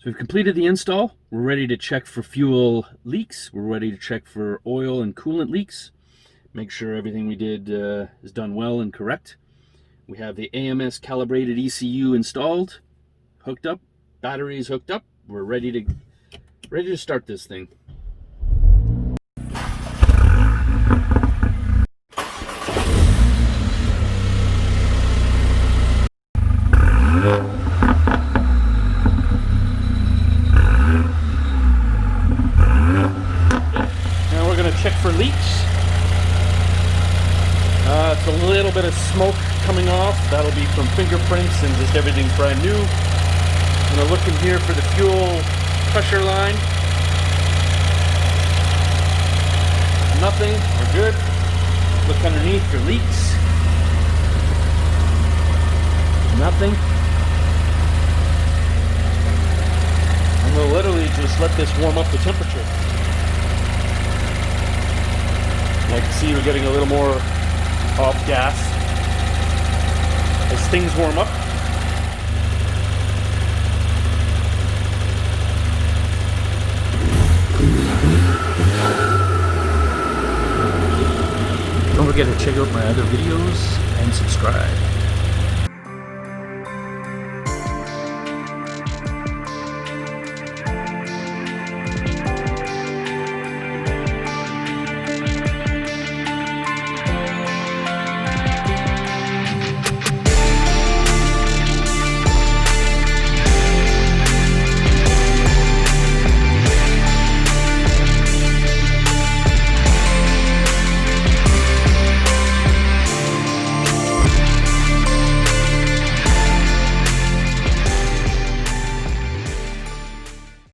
So we've completed the install. We're ready to check for fuel leaks. We're ready to check for oil and coolant leaks. Make sure everything we did is done well and correct. We have the AMS calibrated ECU installed, hooked up, batteries hooked up. We're ready to start this thing. Now we're going to check for leaks. It's a little bit of smoke coming off. That'll be from fingerprints and just everything's brand new. I'm going to look in here for the fuel pressure line. Nothing. We're good. Look underneath for leaks. Nothing. And we'll literally just let this warm up the temperature. I can see we're getting a little more off gas as things warm up. Don't forget to check out my other videos and subscribe.